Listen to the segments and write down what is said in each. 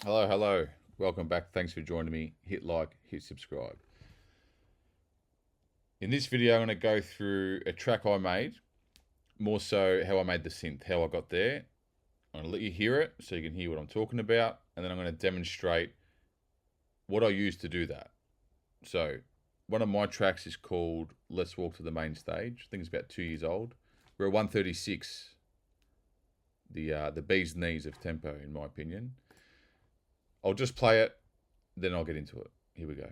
Hello, hello. Welcome back. Thanks for joining me. Hit like, hit subscribe. In this video, I'm going to go through a track I made, more so how I made the synth, how I got there. I'm going to let you hear it so you can hear what I'm talking about, and then I'm going to demonstrate what I used to do that. So, one of my tracks is called Let's Walk to the Main Stage. I think it's about 2 years old. We're at 136, the bee's knees of tempo, in my opinion. I'll just play it, then I'll get into it. Here we go.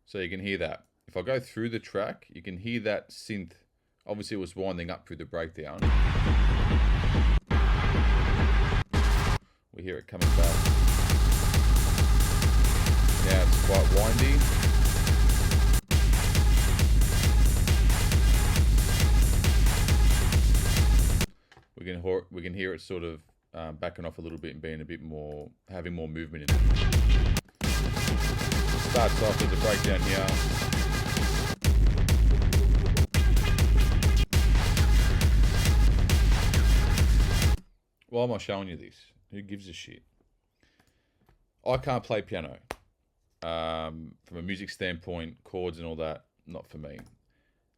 So you can hear that. If I go through the track, you can hear that synth. Obviously, it was winding up through the breakdown. We hear it coming back. Now it's quite windy. We can hear it sort of backing off a little bit and being a bit more, having more movement in it. Starts off with a breakdown here. Why am I showing you this? Who gives a shit? I can't play piano. From a music standpoint, chords and all that, not for me.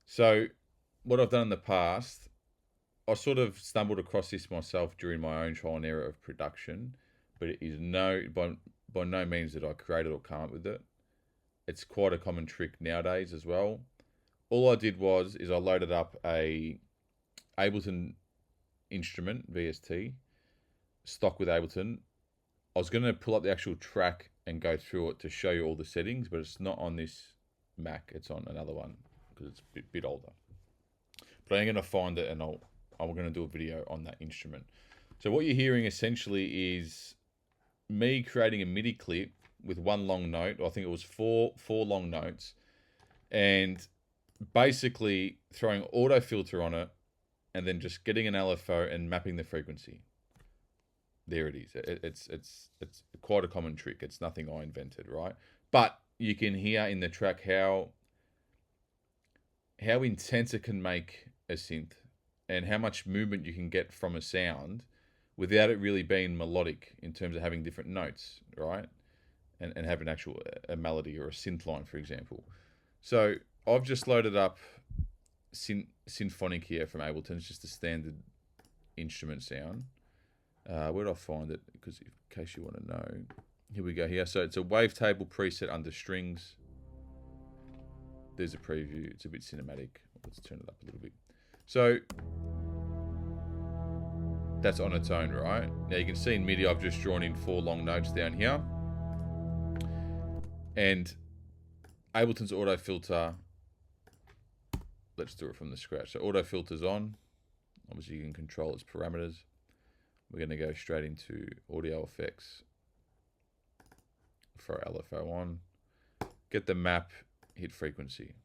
So what I've done in the past, I sort of stumbled across this myself during my own trial and error of production, but it is by no means that I created or came up with it. It's quite a common trick nowadays as well. All I did is I loaded up a Ableton instrument, VST, stock with Ableton. I was going to pull up the actual track and go through it to show you all the settings, but it's not on this Mac. It's on another one because it's a bit older. But I'm going to find it and I'm going to do a video on that instrument. So what you're hearing essentially is me creating a MIDI clip with one long note. I think it was four long notes, and basically throwing auto filter on it, and then just getting an LFO and mapping the frequency. There it is. It's quite a common trick. It's nothing I invented, right? But you can hear in the track how intense it can make a synth, and how much movement you can get from a sound without it really being melodic in terms of having different notes, right? And have an actual a melody or a synth line, for example. So I've just loaded up Symphonic here from Ableton. It's just a standard instrument sound. Where do I find it? Because in case you want to know, here we go here. So it's a wavetable preset under strings. There's a preview. It's a bit cinematic. Let's turn it up a little bit. So that's on its own, right? Now you can see in MIDI I've just drawn in 4 long notes down here. And Ableton's auto filter, let's do it from the scratch. So auto filter's on. Obviously you can control its parameters. We're going to go straight into audio effects. Throw LFO on. Get the map, hit frequency.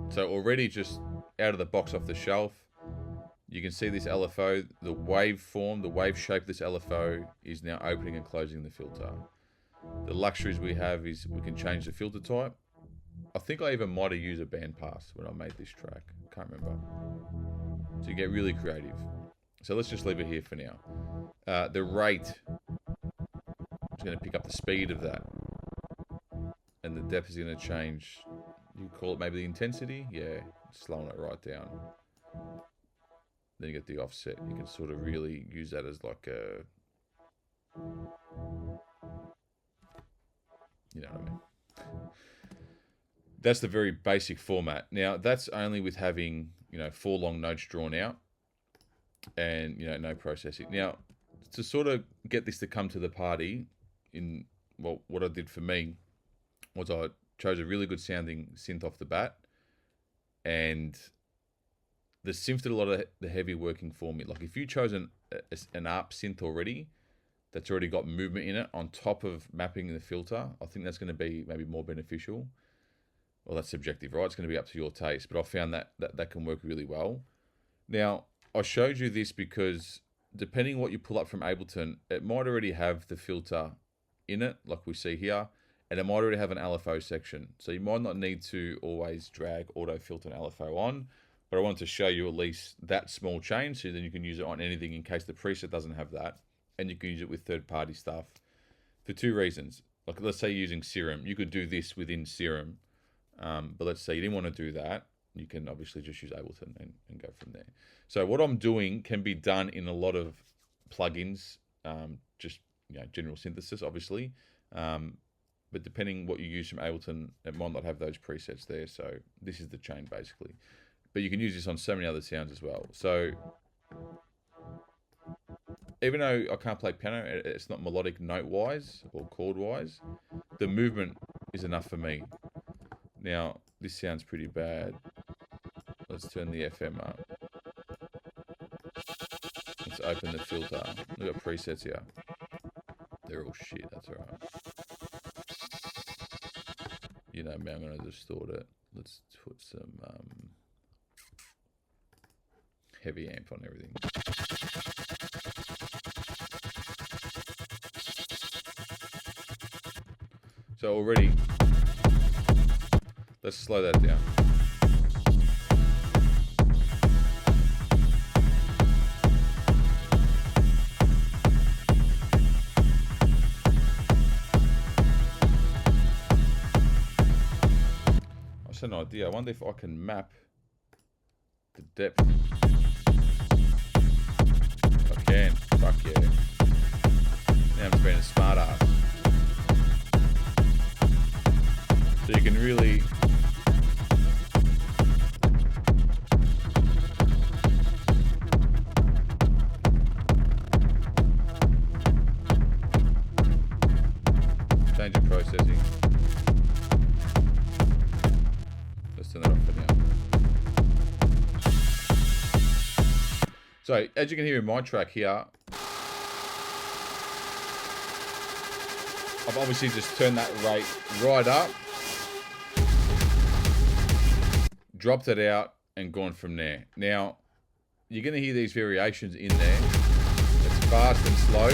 So already just out of the box off the shelf, you can see this LFO, the waveform, the wave shape of this LFO is now opening and closing the filter. The luxuries we have is we can change the filter type. I think I even might have used a bandpass when I made this track. Can't remember. So you get really creative. So let's just leave it here for now. The rate is going to pick up the speed of that. And the depth is going to change. You call it maybe the intensity? Yeah, slowing it right down. Then you get the offset. You can sort of really use that as like a... You know what I mean? That's the very basic format. Now, that's only with having, 4 long notes drawn out and, no processing. Now, to sort of get this to come to the party, what I did for me was I chose a really good sounding synth off the bat, and the synth did a lot of the heavy working for me. Like if you chose an ARP synth already, that's already got movement in it on top of mapping the filter, I think that's going to be maybe more beneficial. Well, that's subjective, right? It's going to be up to your taste, but I found that can work really well. Now, I showed you this because depending what you pull up from Ableton, it might already have the filter in it, like we see here, and it might already have an LFO section. So you might not need to always drag auto filter and LFO on, but I wanted to show you at least that small change, so then you can use it on anything in case the preset doesn't have that, and you can use it with third-party stuff for two reasons. Like let's say you're using Serum, you could do this within Serum, but let's say you didn't want to do that, you can obviously just use Ableton and go from there. So what I'm doing can be done in a lot of plugins, just general synthesis, obviously. But depending what you use from Ableton, it might not have those presets there. So this is the chain basically. But you can use this on so many other sounds as well. So even though I can't play piano, it's not melodic note-wise or chord-wise, the movement is enough for me. Now, this sounds pretty bad. Let's turn the FM up. Let's open the filter. We've got presets here. They're all shit, that's alright. You know me, I'm going to distort it. Let's put some heavy amp on everything. So already, let's slow that down. That's an idea. I wonder if I can map the depth. I can. Fuck yeah. Now I'm just being a smart ass. So you can really change your processing. Let's turn that off for now. So as you can hear in my track here, I've obviously just turned that rate right up, dropped it out, and gone from there. Now, you're going to hear these variations in there. It's fast and slow.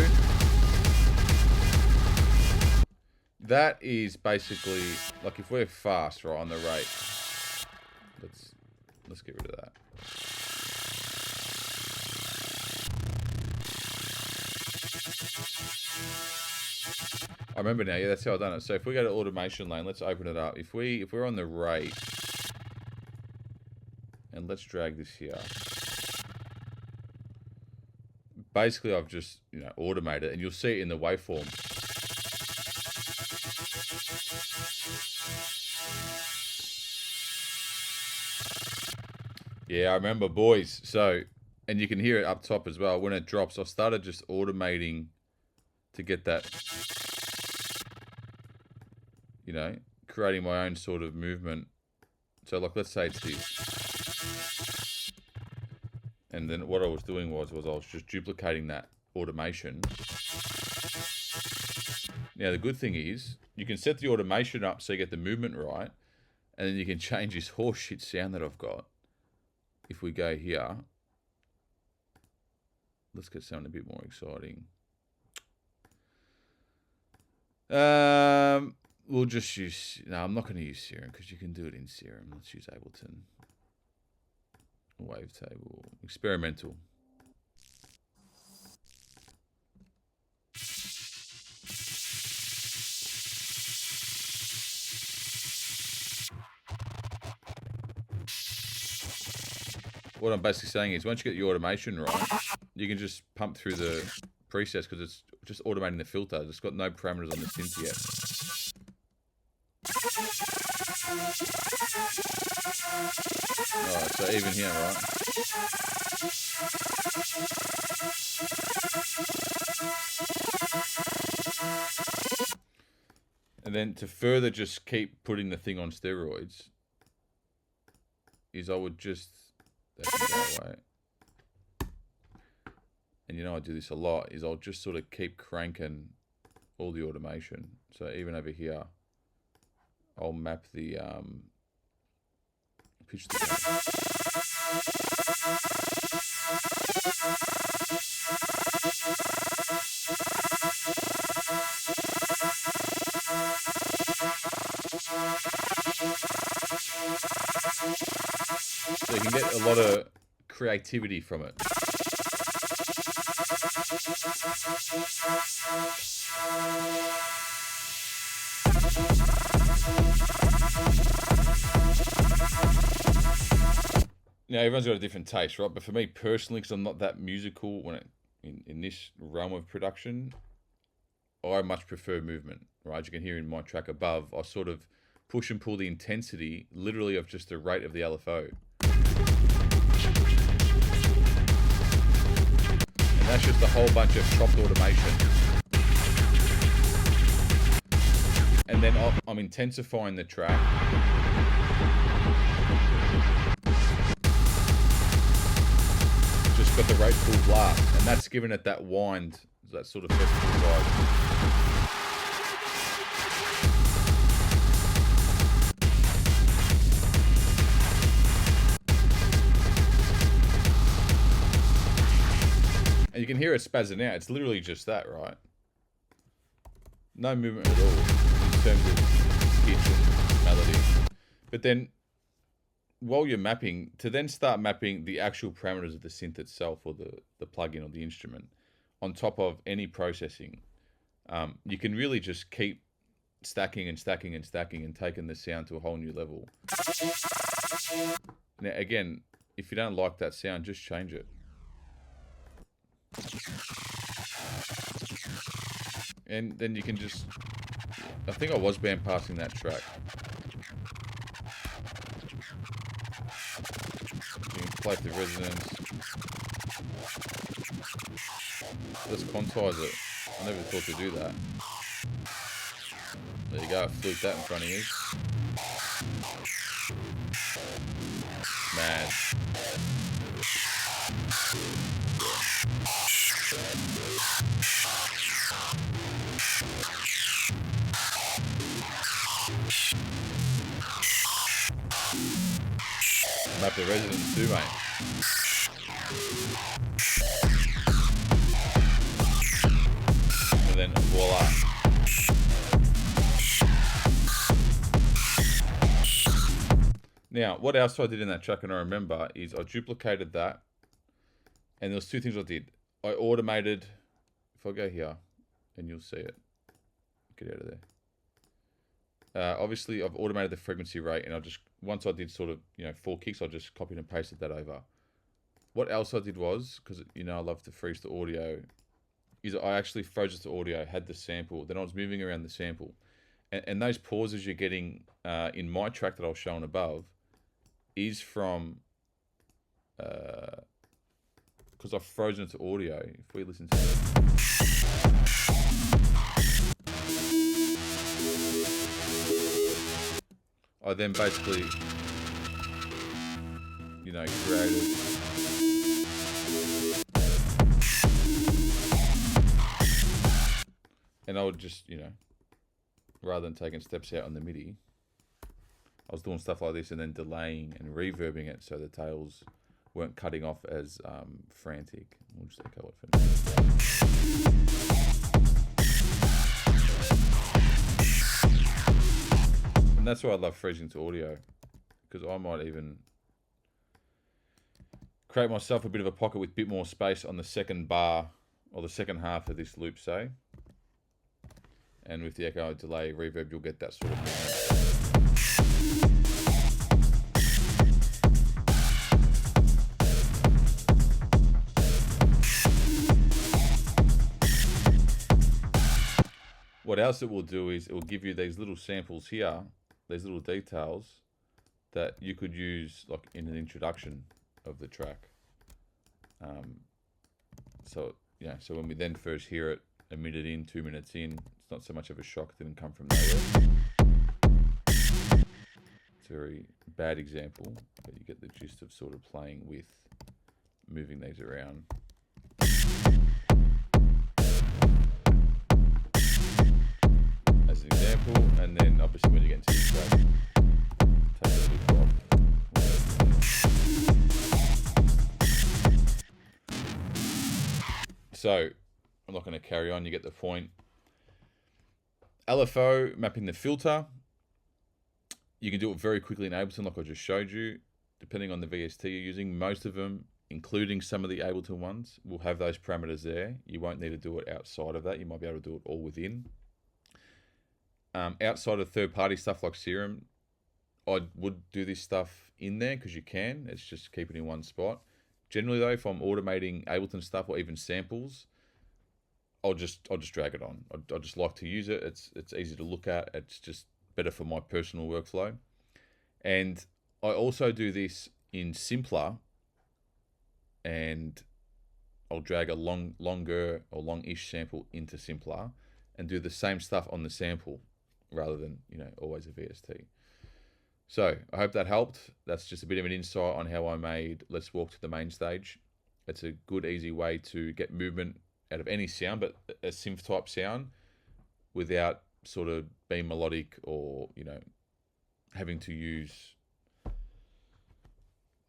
That is basically, like if we're fast, right, on the rate. Let's get rid of that. I remember now, yeah, that's how I've done it. So if we go to automation lane, let's open it up. If we're on the rate, and let's drag this here. Basically, I've just, automated it, and you'll see it in the waveform. Yeah, I remember, boys. So, and you can hear it up top as well. When it drops, I started just automating to get that, creating my own sort of movement. So, like, let's say it's this. And then what I was doing was I was just duplicating that automation. Now, the good thing is, you can set the automation up so you get the movement right, and then you can change this horseshit sound that I've got. If we go here, let's get something a bit more exciting. We'll just use, no, I'm not going to use Serum because you can do it in Serum. Let's use Ableton. Wavetable. Experimental. What I'm basically saying is once you get your automation right, you can just pump through the presets because it's just automating the filter. It's got no parameters on the synth yet. Alright, so even here, right? And then to further just keep putting the thing on steroids is I would just, that can go away. And I do this a lot, is I'll just sort of keep cranking all the automation. So even over here, I'll map the pitch the gain. So you can get a lot of creativity from it. Now everyone's got a different taste, right? But for me personally, because I'm not that musical in this realm of production, I much prefer movement, right? As you can hear in my track above, I sort of push and pull the intensity, literally, of just the rate of the LFO. And that's just a whole bunch of chopped automation. And then I'm intensifying the track. Just got the rate full blast. And that's giving it that wind, that sort of festival vibe. And you can hear it spazzing out. It's literally just that, right? No movement at all in terms of pitch and melody. But then, while you're mapping, to then start mapping the actual parameters of the synth itself, or the plugin or the instrument, on top of any processing, you can really just keep stacking and stacking and stacking and taking the sound to a whole new level. Now, again, if you don't like that sound, just change it. And then you can just... I think I was band passing that track. You can play the resonance. Let's quantize it. I never thought to do that. There you go, flute that in front of you. Mad. Map the resonance too, mate. And then voila. Now, what else I did in that track, and I remember, is I duplicated that. And there was two things I did. I automated, if I go here, and you'll see it. Get out of there. Obviously, I've automated the frequency rate, and I just, once I did sort of, 4 kicks, I just copied and pasted that over. What else I did was, because, I love to freeze the audio, is I actually froze it to audio, had the sample, then I was moving around the sample. And those pauses you're getting in my track that I was showing above is from, because I've frozen it to audio. If we listen to it. I then basically, created. And I would just, rather than taking steps out on the MIDI, I was doing stuff like this and then delaying and reverbing it so the tails weren't cutting off as frantic. We'll just echo it for now. And that's why I love freezing to audio, because I might even create myself a bit of a pocket with a bit more space on the second bar or the second half of this loop, say. And with the echo, delay, reverb, you'll get that sort of movement. What else it will do is it will give you these little samples here, these little details that you could use like in an introduction of the track. So when we then first hear it, a minute in, 2 minutes in, it's not so much of a shock. It didn't come from nowhere. It's a very bad example, but you get the gist of sort of playing with moving these around. As an example, and then obviously when you get into the track, take a little drop. So I'm not going to carry on, you get the point. LFO, mapping the filter. You can do it very quickly in Ableton like I just showed you. depending on the VST you're using. Most of them, including some of the Ableton ones, will have those parameters there. You won't need to do it outside of that. You might be able to do it all within. Outside of third-party stuff like Serum, I would do this stuff in there because you can. It's just keep it in one spot. Generally, though, if I'm automating Ableton stuff or even samples, I'll just drag it on. I just like to use it. It's easy to look at. It's just better for my personal workflow. And I also do this in Simpler, and I'll drag a longer or long-ish sample into Simpler and do the same stuff on the sample rather than, always a VST. So I hope that helped. That's just a bit of an insight on how I made Let's Walk to the Main Stage. It's a good, easy way to get movement out of any sound, but a synth type sound without sort of being melodic or, having to use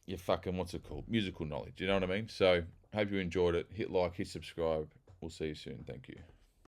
your fucking, musical knowledge. You know what I mean? So hope you enjoyed it. Hit like, hit subscribe. We'll see you soon. Thank you.